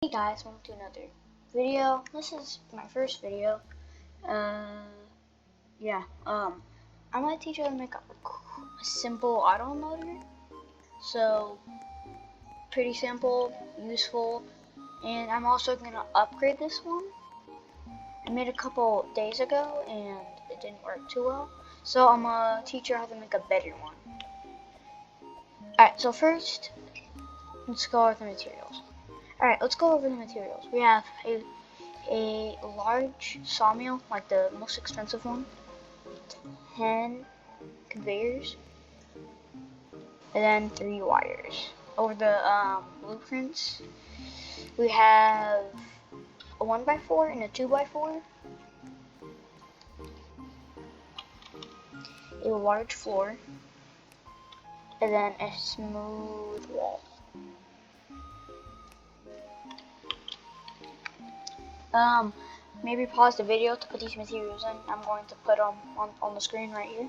Hey guys, welcome to another video. This is my first video. Yeah, I'm gonna teach you how to make a simple auto motor. So, pretty simple, useful, and I'm also gonna upgrade this one. I made a couple days ago and it didn't work too well. So I'm gonna teach you how to make a better one. Alright, so first, let's go over the materials. Alright, let's go over the materials. We have a large sawmill, like the most expensive one, 10 conveyors, and then 3 wires. Over the blueprints, we have a 1x4 and a 2x4, a large floor, and then a smooth wall. Maybe pause the video to put these materials in. I'm going to put them on the screen right here.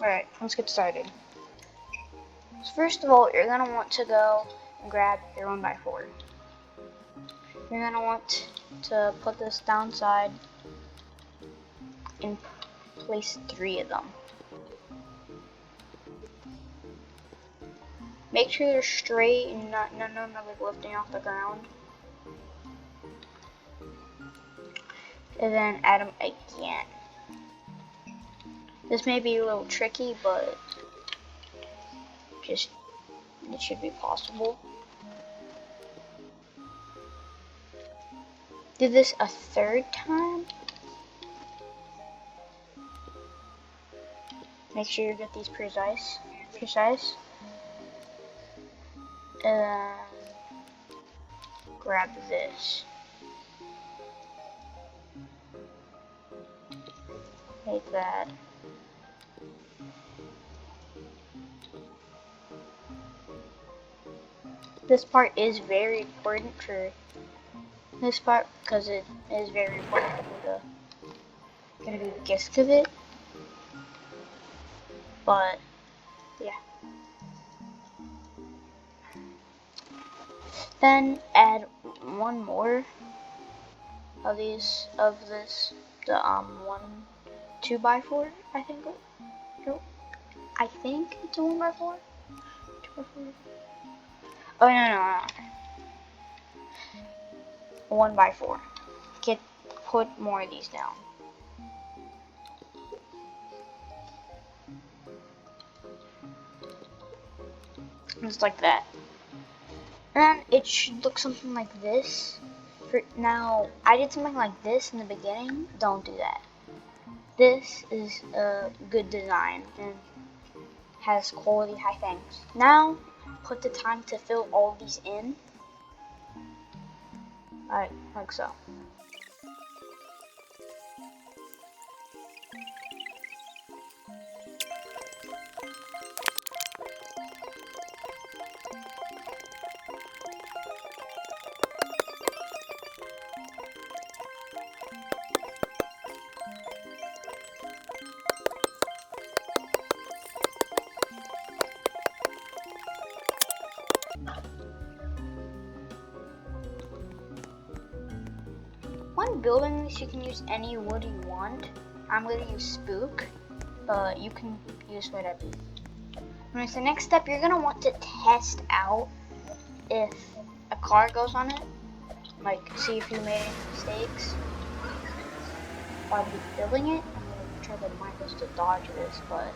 Alright, let's get started. So first of all, you're going to want to go and grab your 1x4. You're going to want to put this downside and place 3 of them. Make sure they're straight and none of them are lifting off the ground. And then add them again. This may be a little tricky, but it should be possible. Do this a 3rd time. Make sure you get these precise. And then grab this. Like that. This part is very important for this part because it is very important for gonna be the gist of it. But yeah. Then add one more of this, the 2x4. I think. Nope. I think it's a 1x4. 2x4. Oh no. 1x4. Put more of these down. Just like that. And it should look something like this. Now, I did something like this in the beginning. Don't do that. This is a good design and has quality high things. Now, put the time to fill all these in. Alright, like so. When building this, you can use any wood you want. I'm going to use spook, but you can use whatever. Alright, so next step, you're going to want to test out if a car goes on it. Like, see if you made any mistakes while building it. I'm going to try to mind us to dodge this, but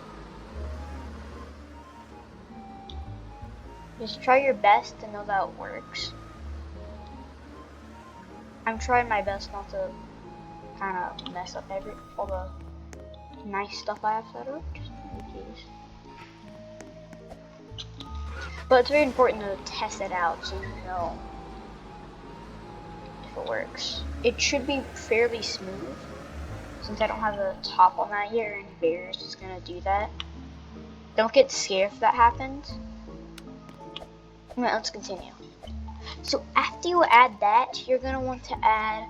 just try your best to know that it works. I'm trying my best not to kind of mess up all the nice stuff I have set up, just in case. But it's very important to test it out so you know if it works. It should be fairly smooth. Since I don't have a top on that yet, or any barriers is gonna do that. Don't get scared if that happens. Alright, let's continue. So after you add that, you're going to want to add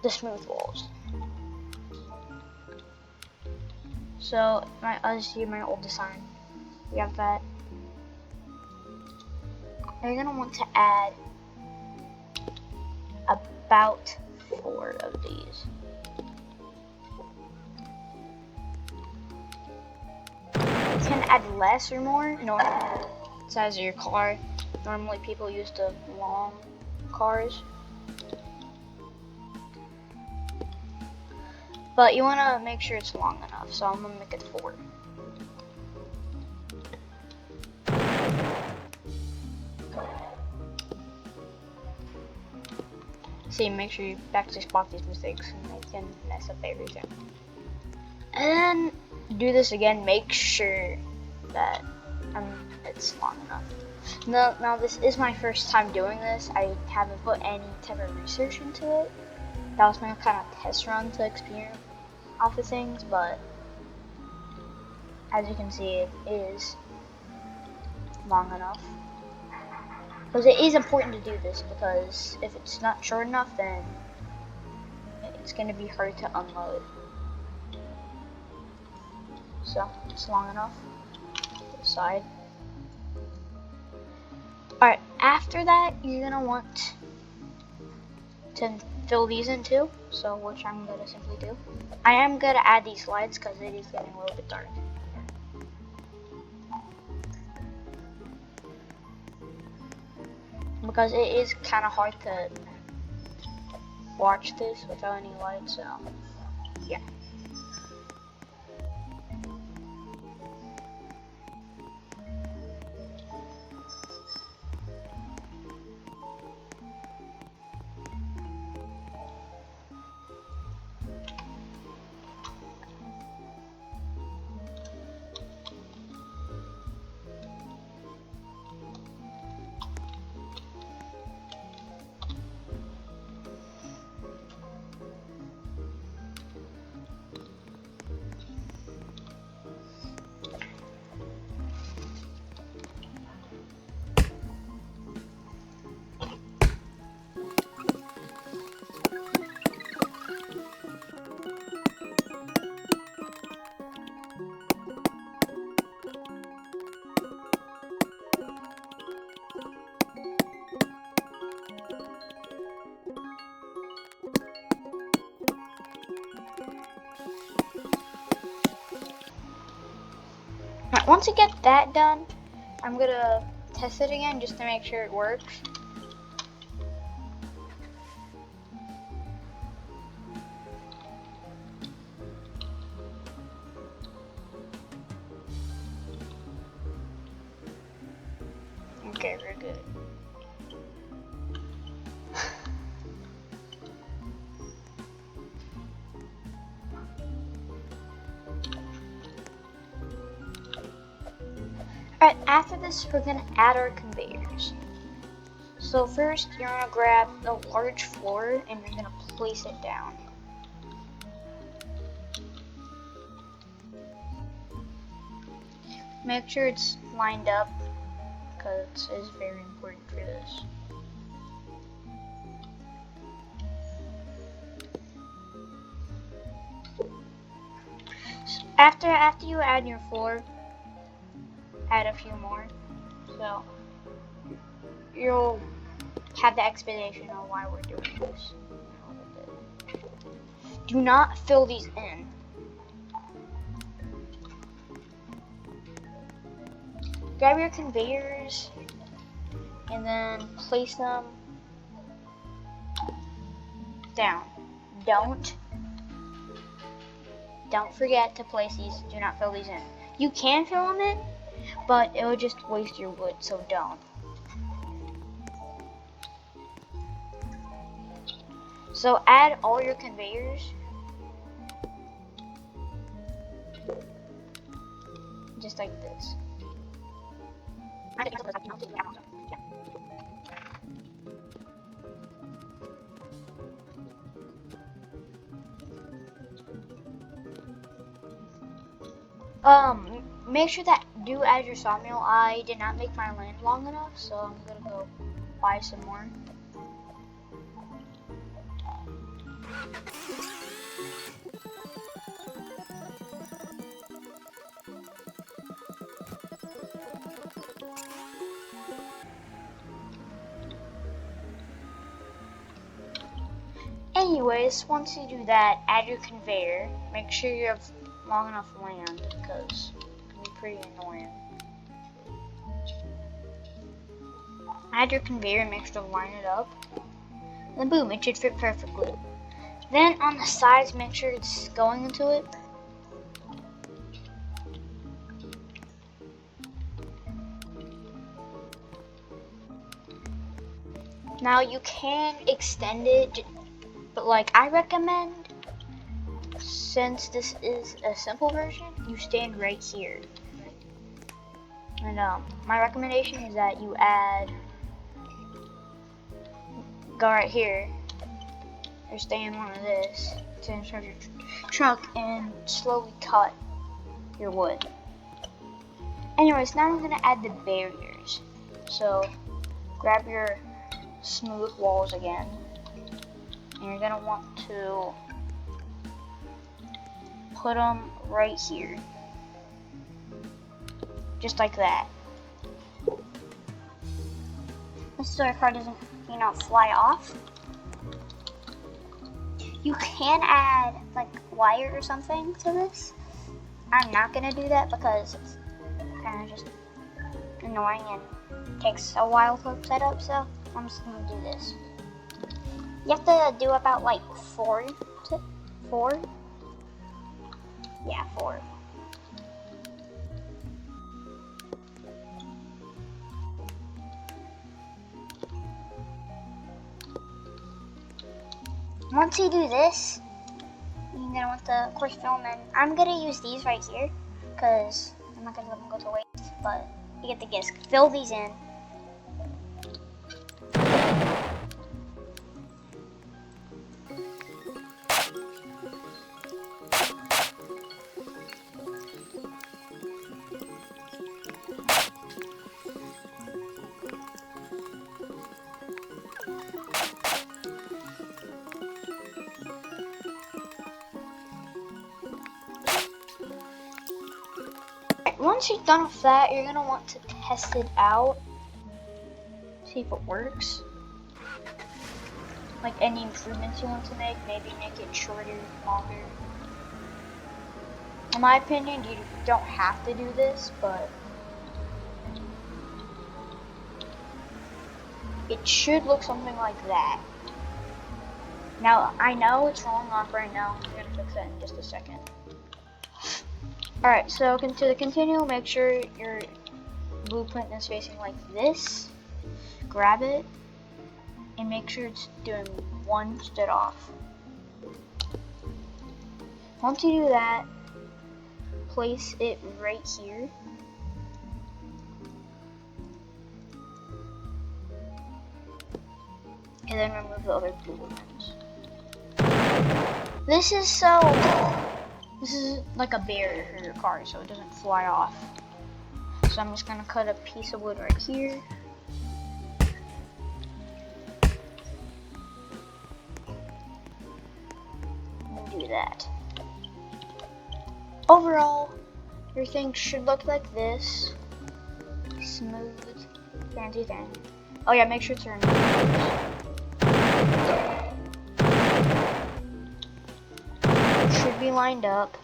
the smooth walls. So as you see my old design, we have that. Now you're gonna want to add about 4 of these. You can add less or more, normal size of your car. Normally people use the long cars. But you want to make sure it's long enough, so I'm going to make it 4. See, make sure you actually spot these mistakes and they can mess up everything. And then do this again, make sure that it's long enough. Now this is my first time doing this. I haven't put any type of research into it. That was my kind of test run to experiment off of things, but as you can see, it is long enough. Because it is important to do this, because if it's not short enough, then it's going to be hard to unload. So it's long enough. This side. Alright, after that, you're going to want to fill these in too, so which I'm going to simply do. I am going to add these lights because it is getting a little bit dark. Because it is kind of hard to watch this without any lights, so yeah. Right, once you get that done, I'm gonna test it again just to make sure it works. Okay, very good. Alright, after this, we're gonna add our conveyors. So first, you're gonna grab the large floor and you're gonna place it down. Make sure it's lined up, because it is very important for this. So after you add your floor, add a few more, so you'll have the explanation on why we're doing this in a little bit. Do not fill these in. Grab your conveyors and then place them down. Don't forget to place these. Do not fill these in. You can fill them in, but it will just waste your wood, so don't. So add all your conveyors. Just like this. Make sure that do add your sawmill. I did not make my land long enough, so I'm gonna go buy some more. Anyways, once you do that, add your conveyor. Make sure you have long enough land, because it can be pretty annoying. Add your conveyor and make sure to line it up. Then boom, it should fit perfectly. Then on the sides, make sure it's going into it. Now you can extend it, but like I recommend, since this is a simple version, you stand right here. And my recommendation is that you go right here, or stay in one of this to insert your truck and slowly cut your wood. Anyways, now I'm gonna add the barriers. So grab your smooth walls again, and you're gonna want to put them right here, just like that. So your car doesn't, fly off. You can add like wire or something to this. I'm not gonna do that because it's kind of just annoying and takes a while to set up, so I'm just gonna do this. You have to do about like 4. Yeah, 4. Once you do this, you're gonna want to, of course, film, and I'm gonna use these right here because I'm not gonna let them go to waste, but you get the gist. Fill these in. Once you're done with that, you're gonna want to test it out, see if it works. Like any improvements you want to make, maybe make it shorter, longer. In my opinion, you don't have to do this, but it should look something like that. Now, I know it's rolling off right now. I'm gonna fix that in just a second. Alright, so to continue, make sure your blueprint is facing like this. Grab it, and make sure it's doing one stood off. Once you do that, place it right here. And then remove the other blueprints. This is like a barrier for your car, so it doesn't fly off. So I'm just gonna cut a piece of wood right here. And do that. Overall, your thing should look like this. Smooth, fancy thing. Oh yeah, make sure to remove should be lined up,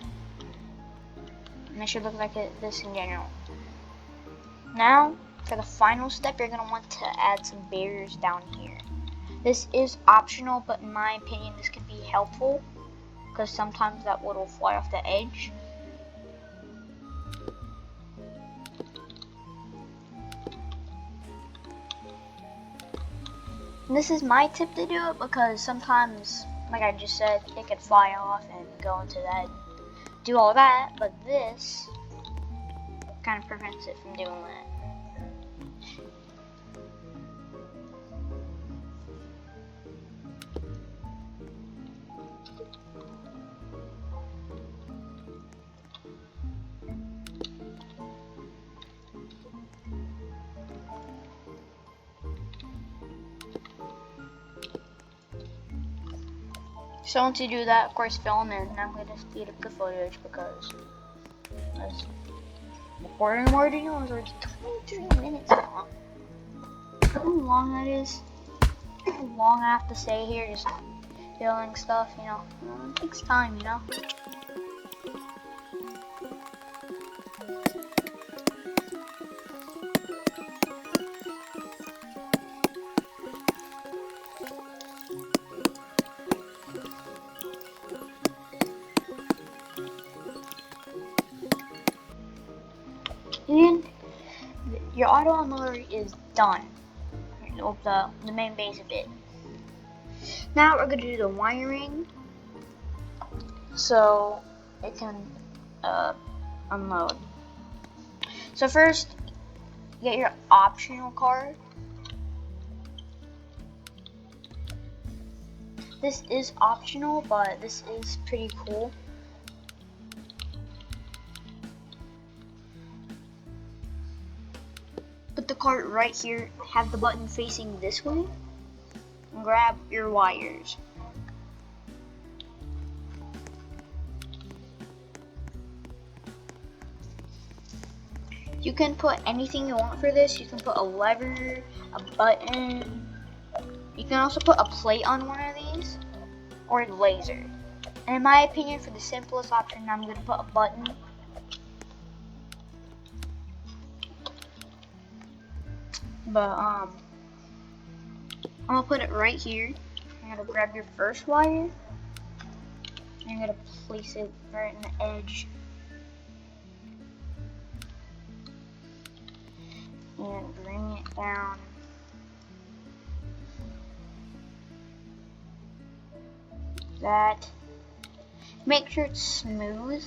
and it should look like this in general. Now, for the final step, you're going to want to add some barriers down here. This is optional, but in my opinion, this can be helpful, because sometimes that wood will fly off the edge. And this is my tip to do it, because sometimes, like I just said, it could fly off and go into that, do all that, but this kind of prevents it from doing that. So once you do that, of course, film in. I'm going to speed up the footage because this recording more video is already 23 minutes long. Look how long that is. How long I have to stay here just filling stuff, it takes time, And your auto unloader is done. The main base of it. Now we're going to do the wiring so it can unload. So first, get your optional card. This is optional, but this is pretty cool. Put the card right here, have the button facing this way, and grab your wires. You can put anything you want for this. You can put a lever, a button. You can also put a plate on one of these, or a laser. And in my opinion, for the simplest option, I'm going to put a button. But I'm gonna put it right here. You're gonna grab your first wire, and you're gonna place it right in the edge. And bring it down. That. Make sure it's smooth.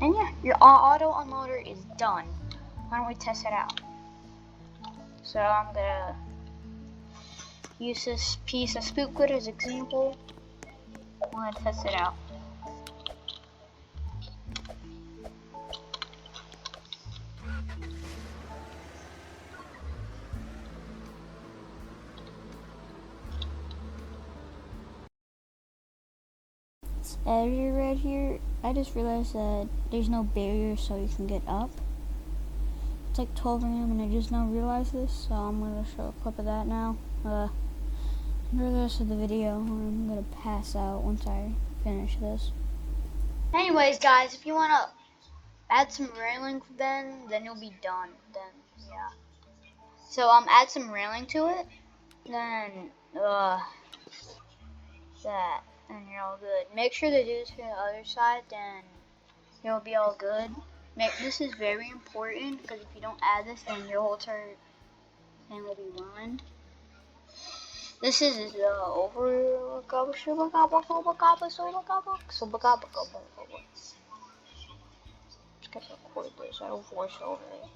And yeah, your auto unloader is done. Why don't we test it out? So I'm gonna use this piece of spook wood as an example. I'm gonna test it out. Editor right here, I just realized that there's no barrier so you can get up. It's like 12 a.m. and I just now realized this, so I'm going to show a clip of that now. Enjoy the rest of the video. I'm going to pass out once I finish this. Anyways, guys, if you want to add some railing then you'll be done. Then, yeah. So, add some railing to it. Then, that. And you're all good. Make sure to do this for the other side, then you'll be all good. This is very important because if you don't add this, then your whole turret thing will be ruined. This is over. Just record this. I don't voice over it.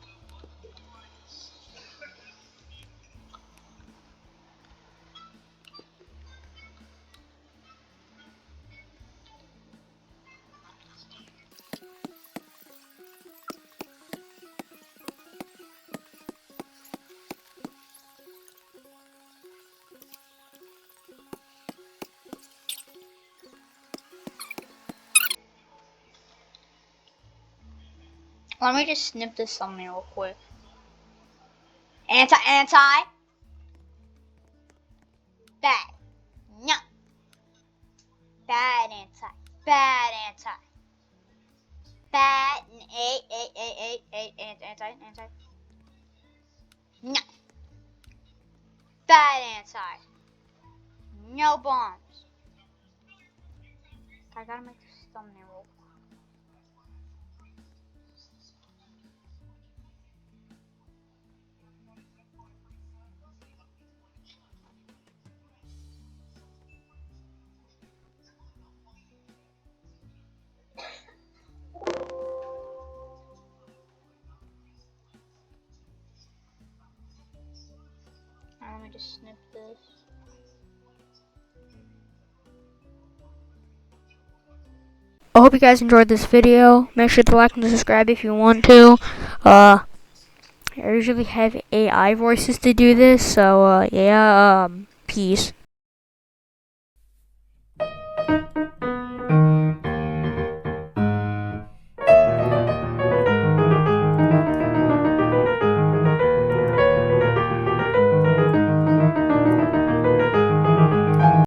Let me just snip this thumbnail real quick. Anti. Bad. No. Bad anti. Bad anti. Bad. Anti. No. Bad anti. No bombs. I gotta make this thumbnail real quick. Let me just snip this. I hope you guys enjoyed this video. Make sure to like and subscribe if you want to. I usually have AI voices to do this, so yeah, peace.